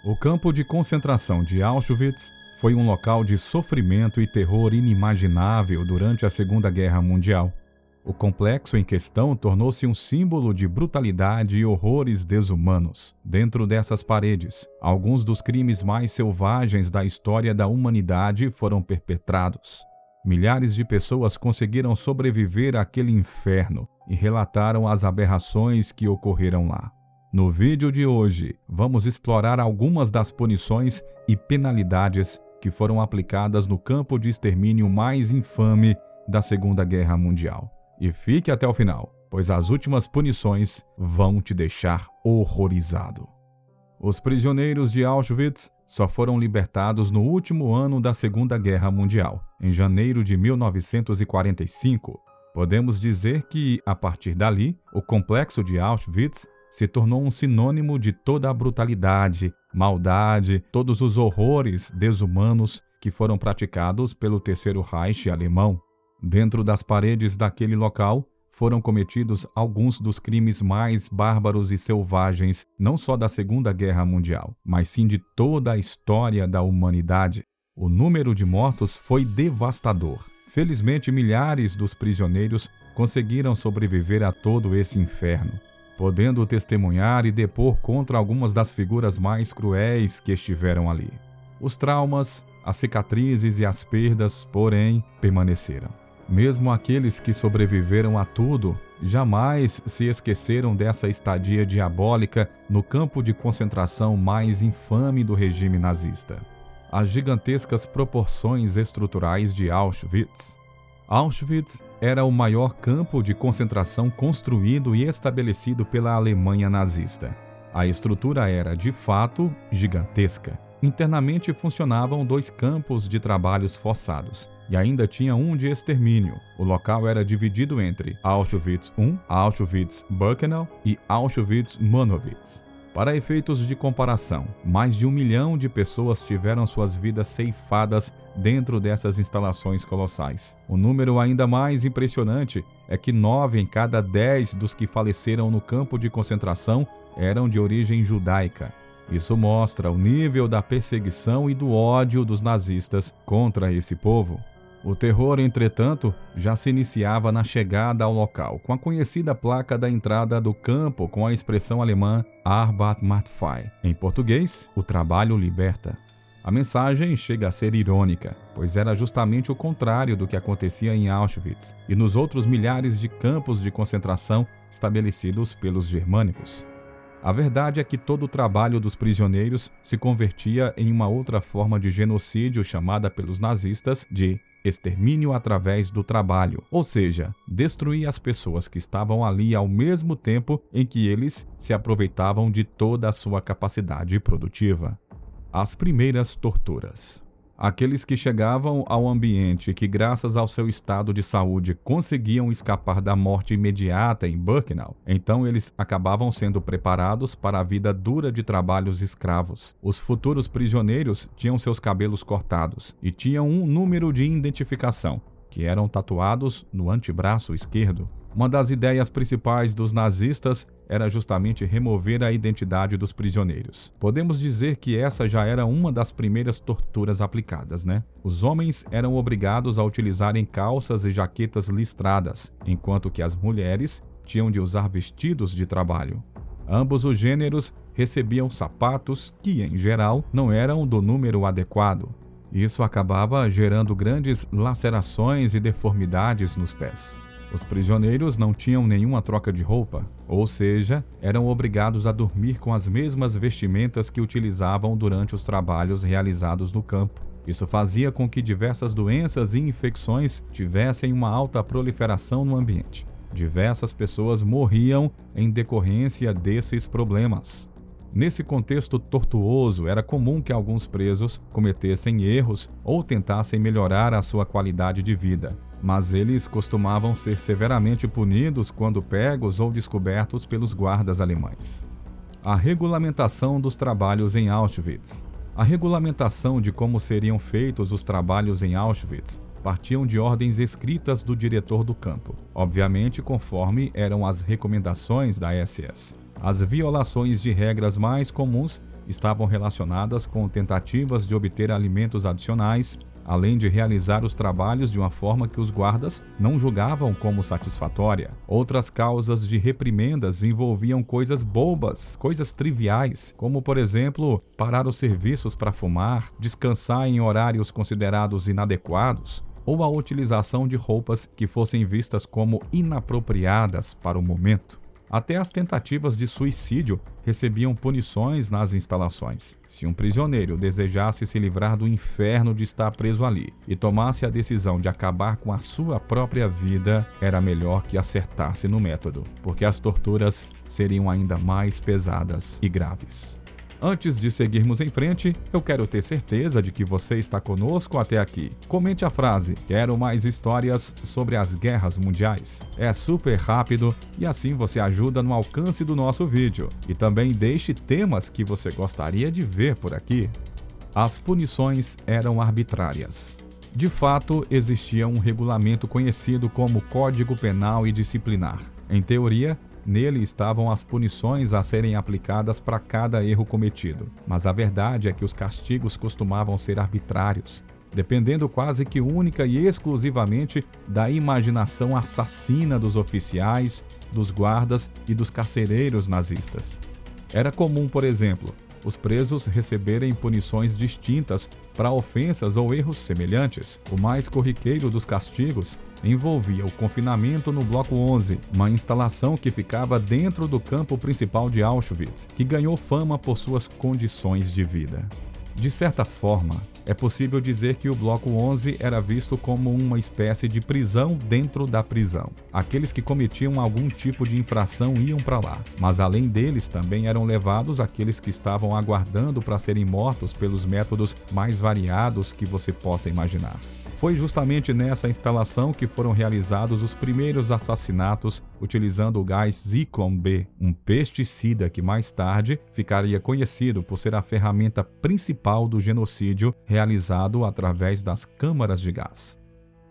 O campo de concentração de Auschwitz foi um local de sofrimento e terror inimaginável durante a Segunda Guerra Mundial. O complexo em questão tornou-se um símbolo de brutalidade e horrores desumanos. Dentro dessas paredes, alguns dos crimes mais selvagens da história da humanidade foram perpetrados. Milhares de pessoas conseguiram sobreviver àquele inferno e relataram as aberrações que ocorreram lá. No vídeo de hoje, vamos explorar algumas das punições e penalidades que foram aplicadas no campo de extermínio mais infame da Segunda Guerra Mundial. E fique até o final, pois as últimas punições vão te deixar horrorizado. Os prisioneiros de Auschwitz só foram libertados no último ano da Segunda Guerra Mundial, em janeiro de 1945. Podemos dizer que, a partir dali, o complexo de Auschwitz se tornou um sinônimo de toda a brutalidade, maldade, todos os horrores desumanos que foram praticados pelo Terceiro Reich alemão. Dentro das paredes daquele local, foram cometidos alguns dos crimes mais bárbaros e selvagens, não só da Segunda Guerra Mundial, mas sim de toda a história da humanidade. O número de mortos foi devastador. Felizmente, milhares dos prisioneiros conseguiram sobreviver a todo esse inferno, podendo testemunhar e depor contra algumas das figuras mais cruéis que estiveram ali. Os traumas, as cicatrizes e as perdas, porém, permaneceram. Mesmo aqueles que sobreviveram a tudo, jamais se esqueceram dessa estadia diabólica no campo de concentração mais infame do regime nazista. As gigantescas proporções estruturais de Auschwitz. Auschwitz era o maior campo de concentração construído e estabelecido pela Alemanha nazista. A estrutura era, de fato, gigantesca. Internamente funcionavam 2 campos de trabalhos forçados, e ainda tinha um de extermínio. O local era dividido entre Auschwitz I, Auschwitz-Birkenau e Auschwitz-Monowitz. Para efeitos de comparação, mais de 1 milhão de pessoas tiveram suas vidas ceifadas dentro dessas instalações colossais. O número ainda mais impressionante é que 9 em cada 10 dos que faleceram no campo de concentração eram de origem judaica. Isso mostra o nível da perseguição e do ódio dos nazistas contra esse povo. O terror, entretanto, já se iniciava na chegada ao local, com a conhecida placa da entrada do campo com a expressão alemã Arbeit macht frei. Em português, o trabalho liberta. A mensagem chega a ser irônica, pois era justamente o contrário do que acontecia em Auschwitz e nos outros milhares de campos de concentração estabelecidos pelos germânicos. A verdade é que todo o trabalho dos prisioneiros se convertia em uma outra forma de genocídio chamada pelos nazistas de extermínio através do trabalho, ou seja, destruir as pessoas que estavam ali ao mesmo tempo em que eles se aproveitavam de toda a sua capacidade produtiva. As primeiras torturas. Aqueles que chegavam ao ambiente que, graças ao seu estado de saúde, conseguiam escapar da morte imediata em Birkenau, então eles acabavam sendo preparados para a vida dura de trabalhos escravos. Os futuros prisioneiros tinham seus cabelos cortados e tinham um número de identificação, que eram tatuados no antebraço esquerdo. Uma das ideias principais dos nazistas era justamente remover a identidade dos prisioneiros. Podemos dizer que essa já era uma das primeiras torturas aplicadas, né? Os homens eram obrigados a utilizarem calças e jaquetas listradas, enquanto que as mulheres tinham de usar vestidos de trabalho. Ambos os gêneros recebiam sapatos que, em geral, não eram do número adequado. Isso acabava gerando grandes lacerações e deformidades nos pés. Os prisioneiros não tinham nenhuma troca de roupa, ou seja, eram obrigados a dormir com as mesmas vestimentas que utilizavam durante os trabalhos realizados no campo. Isso fazia com que diversas doenças e infecções tivessem uma alta proliferação no ambiente. Diversas pessoas morriam em decorrência desses problemas. Nesse contexto tortuoso, era comum que alguns presos cometessem erros ou tentassem melhorar a sua qualidade de vida, mas eles costumavam ser severamente punidos quando pegos ou descobertos pelos guardas alemães. A regulamentação dos trabalhos em Auschwitz. A regulamentação de como seriam feitos os trabalhos em Auschwitz partiam de ordens escritas do diretor do campo, obviamente conforme eram as recomendações da SS. As violações de regras mais comuns estavam relacionadas com tentativas de obter alimentos adicionais, além de realizar os trabalhos de uma forma que os guardas não julgavam como satisfatória. Outras causas de reprimendas envolviam coisas bobas, coisas triviais, como, por exemplo, parar os serviços para fumar, descansar em horários considerados inadequados, ou a utilização de roupas que fossem vistas como inapropriadas para o momento. Até as tentativas de suicídio recebiam punições nas instalações. Se um prisioneiro desejasse se livrar do inferno de estar preso ali e tomasse a decisão de acabar com a sua própria vida, era melhor que acertasse no método, porque as torturas seriam ainda mais pesadas e graves. Antes de seguirmos em frente, eu quero ter certeza de que você está conosco até aqui. Comente a frase: "Quero mais histórias sobre as guerras mundiais". É super rápido e assim você ajuda no alcance do nosso vídeo. E também deixe temas que você gostaria de ver por aqui. As punições eram arbitrárias. De fato, existia um regulamento conhecido como Código Penal e Disciplinar. Em teoria, nele estavam as punições a serem aplicadas para cada erro cometido. Mas a verdade é que os castigos costumavam ser arbitrários, dependendo quase que única e exclusivamente da imaginação assassina dos oficiais, dos guardas e dos carcereiros nazistas. Era comum, por exemplo, os presos receberem punições distintas para ofensas ou erros semelhantes. O mais corriqueiro dos castigos envolvia o confinamento no Bloco 11, uma instalação que ficava dentro do campo principal de Auschwitz, que ganhou fama por suas condições de vida. De certa forma, é possível dizer que o Bloco 11 era visto como uma espécie de prisão dentro da prisão. Aqueles que cometiam algum tipo de infração iam para lá, mas além deles também eram levados aqueles que estavam aguardando para serem mortos pelos métodos mais variados que você possa imaginar. Foi justamente nessa instalação que foram realizados os primeiros assassinatos utilizando o gás Zyklon B, um pesticida que mais tarde ficaria conhecido por ser a ferramenta principal do genocídio realizado através das câmaras de gás.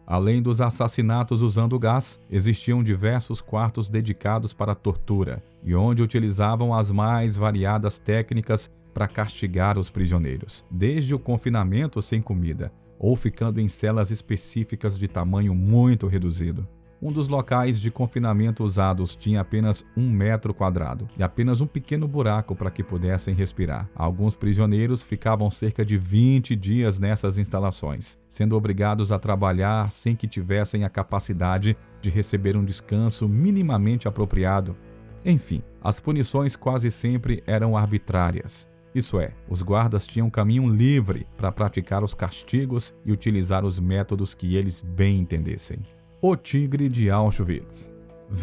Além dos assassinatos usando gás, existiam diversos quartos dedicados para a tortura e onde utilizavam as mais variadas técnicas para castigar os prisioneiros, desde o confinamento sem comida, ou ficando em celas específicas de tamanho muito reduzido. Um dos locais de confinamento usados tinha apenas 1 metro quadrado e apenas um pequeno buraco para que pudessem respirar. Alguns prisioneiros ficavam cerca de 20 dias nessas instalações, sendo obrigados a trabalhar sem que tivessem a capacidade de receber um descanso minimamente apropriado. Enfim, as punições quase sempre eram arbitrárias. Isso é, os guardas tinham caminho livre para praticar os castigos e utilizar os métodos que eles bem entendessem. O Tigre de Auschwitz.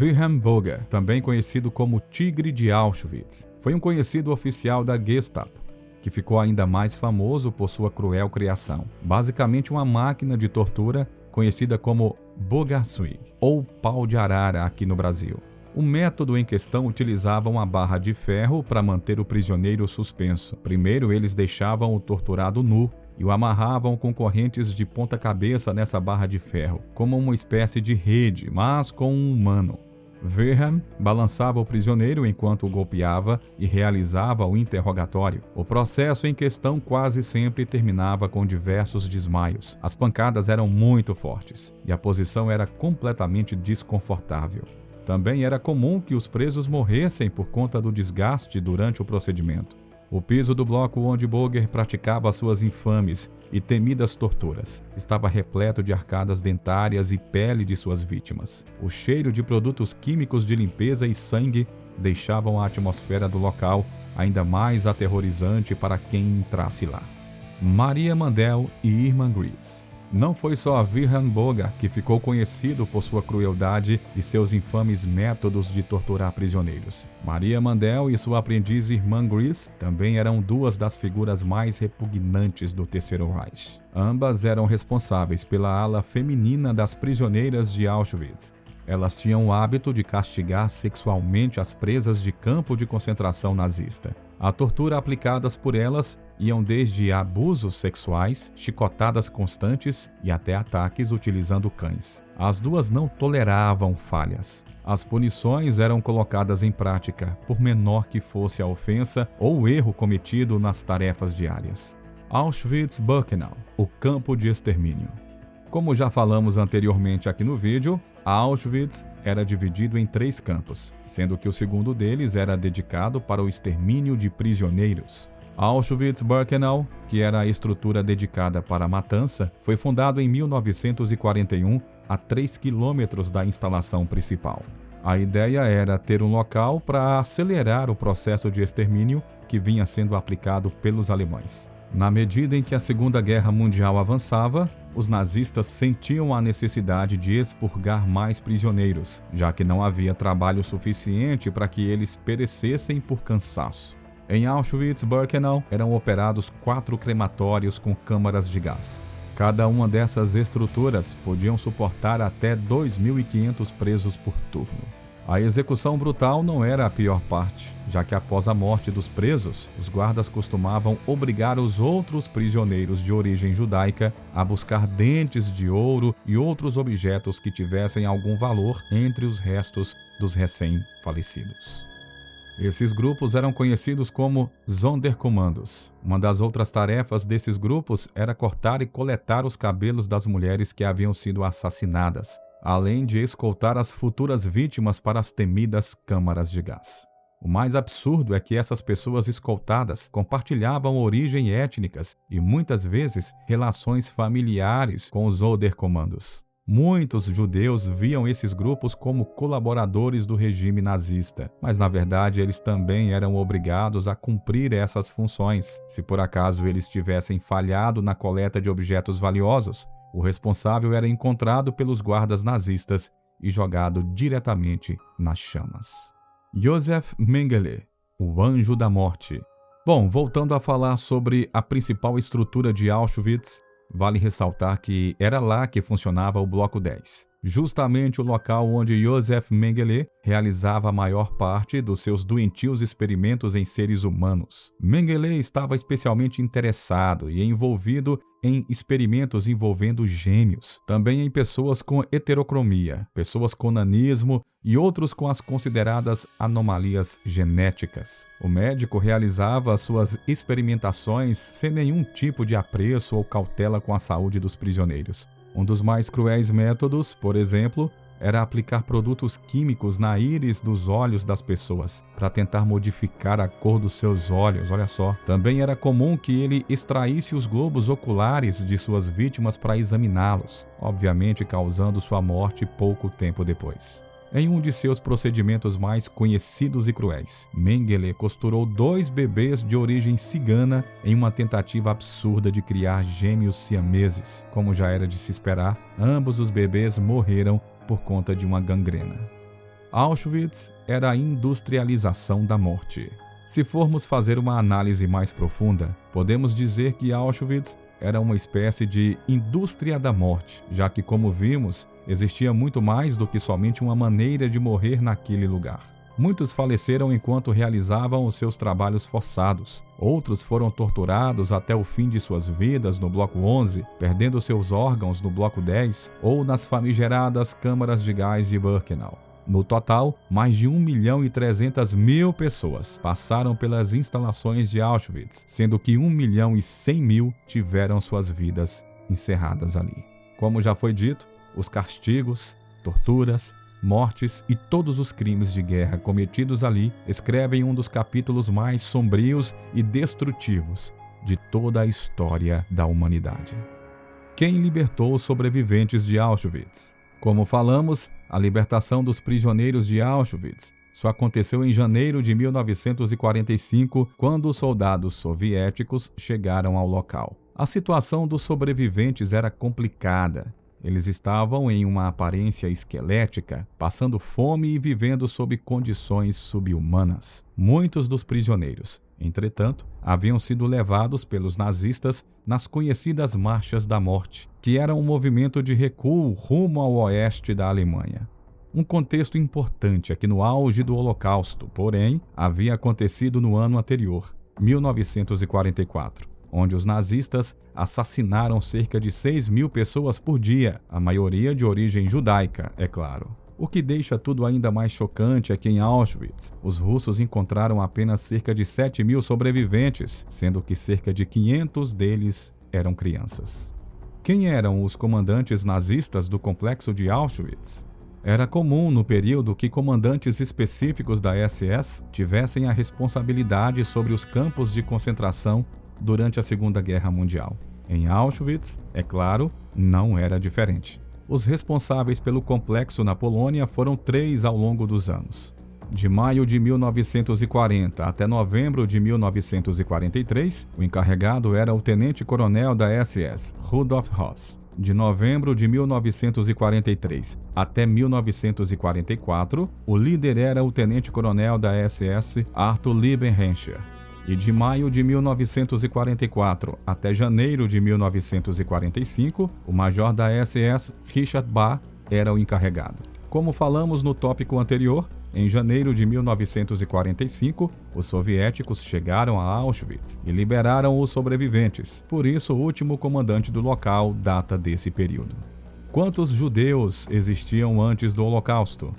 Wilhelm Burger, também conhecido como Tigre de Auschwitz, foi um conhecido oficial da Gestapo, que ficou ainda mais famoso por sua cruel criação. Basicamente uma máquina de tortura conhecida como Bogarswig, ou pau de arara aqui no Brasil. O método em questão utilizava uma barra de ferro para manter o prisioneiro suspenso. Primeiro, eles deixavam o torturado nu e o amarravam com correntes de ponta-cabeça nessa barra de ferro, como uma espécie de rede, mas com um humano. Wilhelm balançava o prisioneiro enquanto o golpeava e realizava o interrogatório. O processo em questão quase sempre terminava com diversos desmaios. As pancadas eram muito fortes e a posição era completamente desconfortável. Também era comum que os presos morressem por conta do desgaste durante o procedimento. O piso do bloco onde Burger praticava suas infames e temidas torturas estava repleto de arcadas dentárias e pele de suas vítimas. O cheiro de produtos químicos de limpeza e sangue deixavam a atmosfera do local ainda mais aterrorizante para quem entrasse lá. Maria Mandel e Irmã Gries. Não foi só Wilhelm Burger que ficou conhecido por sua crueldade e seus infames métodos de torturar prisioneiros. Maria Mandel e sua aprendiz Irmã Gries também eram duas das figuras mais repugnantes do Terceiro Reich. Ambas eram responsáveis pela ala feminina das prisioneiras de Auschwitz. Elas tinham o hábito de castigar sexualmente as presas de campo de concentração nazista. A tortura aplicadas por elas iam desde abusos sexuais, chicotadas constantes e até ataques utilizando cães. As duas não toleravam falhas. As punições eram colocadas em prática, por menor que fosse a ofensa ou o erro cometido nas tarefas diárias. Auschwitz-Birkenau, o campo de extermínio. Como já falamos anteriormente aqui no vídeo, Auschwitz era dividido em 3 campos, sendo que o segundo deles era dedicado para o extermínio de prisioneiros. Auschwitz-Birkenau, que era a estrutura dedicada para a matança, foi fundado em 1941, a 3 quilômetros da instalação principal. A ideia era ter um local para acelerar o processo de extermínio que vinha sendo aplicado pelos alemães. Na medida em que a Segunda Guerra Mundial avançava, os nazistas sentiam a necessidade de expurgar mais prisioneiros, já que não havia trabalho suficiente para que eles perecessem por cansaço. Em Auschwitz-Birkenau eram operados 4 crematórios com câmaras de gás. Cada uma dessas estruturas podiam suportar até 2.500 presos por turno. A execução brutal não era a pior parte, já que após a morte dos presos, os guardas costumavam obrigar os outros prisioneiros de origem judaica a buscar dentes de ouro e outros objetos que tivessem algum valor entre os restos dos recém-falecidos. Esses grupos eram conhecidos como Sonderkommandos. Uma das outras tarefas desses grupos era cortar e coletar os cabelos das mulheres que haviam sido assassinadas, além de escoltar as futuras vítimas para as temidas câmaras de gás. O mais absurdo é que essas pessoas escoltadas compartilhavam origem étnicas e muitas vezes relações familiares com os Sonderkommandos. Muitos judeus viam esses grupos como colaboradores do regime nazista, mas na verdade eles também eram obrigados a cumprir essas funções. Se por acaso eles tivessem falhado na coleta de objetos valiosos, o responsável era encontrado pelos guardas nazistas e jogado diretamente nas chamas. Josef Mengele, o Anjo da Morte. Bom, voltando a falar sobre a principal estrutura de Auschwitz, vale ressaltar que era lá que funcionava o Bloco 10, justamente o local onde Josef Mengele realizava a maior parte dos seus doentios experimentos em seres humanos. Mengele estava especialmente interessado e envolvido em experimentos envolvendo gêmeos, também em pessoas com heterocromia, pessoas com nanismo e outros com as consideradas anomalias genéticas. O médico realizava suas experimentações sem nenhum tipo de apreço ou cautela com a saúde dos prisioneiros. Um dos mais cruéis métodos, por exemplo, era aplicar produtos químicos na íris dos olhos das pessoas, para tentar modificar a cor dos seus olhos, olha só. Também era comum que ele extraísse os globos oculares de suas vítimas para examiná-los, obviamente causando sua morte pouco tempo depois. Em um de seus procedimentos mais conhecidos e cruéis, Mengele costurou 2 bebês de origem cigana em uma tentativa absurda de criar gêmeos siameses. Como já era de se esperar, ambos os bebês morreram por conta de uma gangrena. Auschwitz era a industrialização da morte. Se formos fazer uma análise mais profunda, podemos dizer que Auschwitz era uma espécie de indústria da morte, já que, como vimos, existia muito mais do que somente uma maneira de morrer naquele lugar. Muitos faleceram enquanto realizavam os seus trabalhos forçados. Outros foram torturados até o fim de suas vidas no Bloco 11, perdendo seus órgãos no Bloco 10 ou nas famigeradas câmaras de gás de Birkenau. No total, mais de 1.300.000 pessoas passaram pelas instalações de Auschwitz, sendo que 1.100.000 tiveram suas vidas encerradas ali. Como já foi dito, os castigos, torturas, mortes e todos os crimes de guerra cometidos ali escrevem um dos capítulos mais sombrios e destrutivos de toda a história da humanidade. Quem libertou os sobreviventes de Auschwitz? Como falamos, a libertação dos prisioneiros de Auschwitz só aconteceu em janeiro de 1945, quando os soldados soviéticos chegaram ao local. A situação dos sobreviventes era complicada. Eles estavam em uma aparência esquelética, passando fome e vivendo sob condições subhumanas. Muitos dos prisioneiros, entretanto, haviam sido levados pelos nazistas nas conhecidas Marchas da Morte, que eram um movimento de recuo rumo ao oeste da Alemanha. Um contexto importante é que no auge do Holocausto, porém, havia acontecido no ano anterior, 1944, onde os nazistas assassinaram cerca de 6.000 pessoas por dia, a maioria de origem judaica, é claro. O que deixa tudo ainda mais chocante é que em Auschwitz, os russos encontraram apenas cerca de 7.000 sobreviventes, sendo que cerca de 500 deles eram crianças. Quem eram os comandantes nazistas do complexo de Auschwitz? Era comum no período que comandantes específicos da SS tivessem a responsabilidade sobre os campos de concentração durante a Segunda Guerra Mundial. Em Auschwitz, é claro, não era diferente. Os responsáveis pelo complexo na Polônia foram 3 ao longo dos anos. De maio de 1940 até novembro de 1943, o encarregado era o tenente-coronel da SS, Rudolf Höss. De novembro de 1943 até 1944, o líder era o tenente-coronel da SS, Arthur Liebenhenschel. E de maio de 1944 até janeiro de 1945, o major da SS, Richard Barr, era o encarregado. Como falamos no tópico anterior, em janeiro de 1945, os soviéticos chegaram a Auschwitz e liberaram os sobreviventes. Por isso, o último comandante do local data desse período. Quantos judeus existiam antes do Holocausto?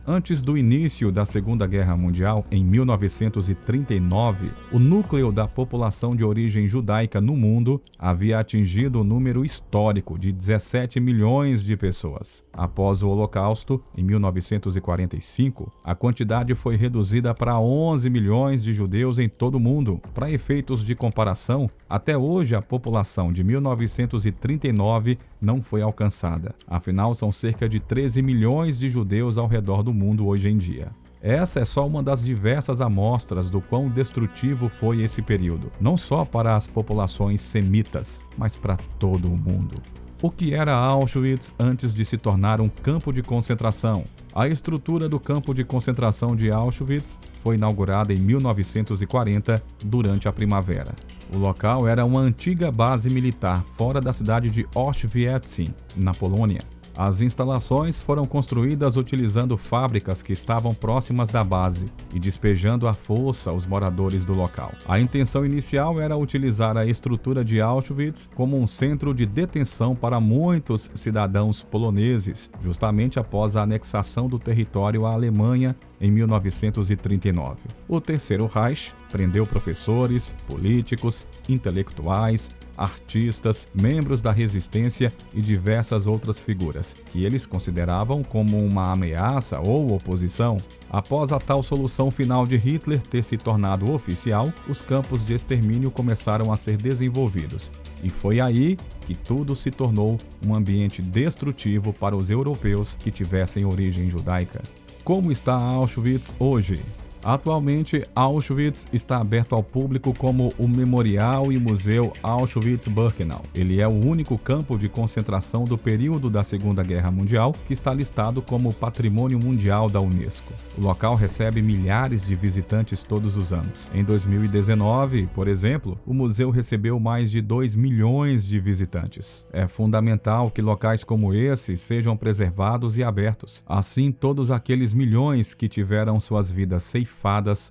Antes do início da Segunda Guerra Mundial, em 1939, o núcleo da população de origem judaica no mundo havia atingido o número histórico de 17 milhões de pessoas. Após o Holocausto, em 1945, a quantidade foi reduzida para 11 milhões de judeus em todo o mundo. Para efeitos de comparação, até hoje a população de 1939 não foi alcançada. Afinal, são cerca de 13 milhões de judeus ao redor do mundo hoje em dia. Essa é só uma das diversas amostras do quão destrutivo foi esse período, não só para as populações semitas, mas para todo o mundo. O que era Auschwitz antes de se tornar um campo de concentração? A estrutura do campo de concentração de Auschwitz foi inaugurada em 1940, durante a primavera. O local era uma antiga base militar fora da cidade de Oświęcim, na Polônia. As instalações foram construídas utilizando fábricas que estavam próximas da base e despejando à força os moradores do local. A intenção inicial era utilizar a estrutura de Auschwitz como um centro de detenção para muitos cidadãos poloneses, justamente após a anexação do território à Alemanha em 1939. O Terceiro Reich prendeu professores, políticos, intelectuais, artistas, membros da resistência e diversas outras figuras, que eles consideravam como uma ameaça ou oposição. Após a tal solução final de Hitler ter se tornado oficial, os campos de extermínio começaram a ser desenvolvidos. E foi aí que tudo se tornou um ambiente destrutivo para os europeus que tivessem origem judaica. Como está Auschwitz hoje? Atualmente, Auschwitz está aberto ao público como o Memorial e Museu Auschwitz-Birkenau. Ele é o único campo de concentração do período da Segunda Guerra Mundial que está listado como Patrimônio Mundial da Unesco. O local recebe milhares de visitantes todos os anos. Em 2019, por exemplo, o museu recebeu mais de 2 milhões de visitantes. É fundamental que locais como esse sejam preservados e abertos. Assim, todos aqueles milhões que tiveram suas vidas ceifadas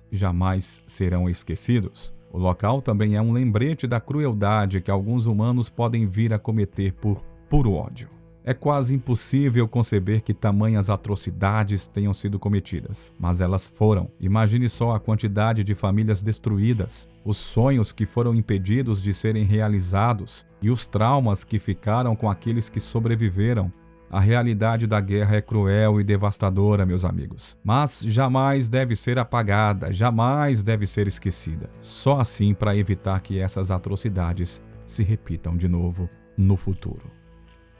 jamais serão esquecidos. O local também é um lembrete da crueldade que alguns humanos podem vir a cometer por puro ódio. É quase impossível conceber que tamanhas atrocidades tenham sido cometidas, mas elas foram. Imagine só a quantidade de famílias destruídas, os sonhos que foram impedidos de serem realizados e os traumas que ficaram com aqueles que sobreviveram. A realidade da guerra é cruel e devastadora, meus amigos, mas jamais deve ser apagada, jamais deve ser esquecida. Só assim para evitar que essas atrocidades se repitam de novo no futuro.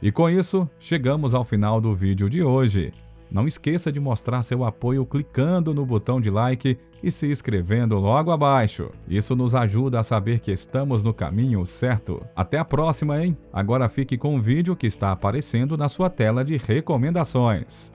E com isso, chegamos ao final do vídeo de hoje. Não esqueça de mostrar seu apoio clicando no botão de like e se inscrevendo logo abaixo. Isso nos ajuda a saber que estamos no caminho certo. Até a próxima, hein? Agora fique com o vídeo que está aparecendo na sua tela de recomendações.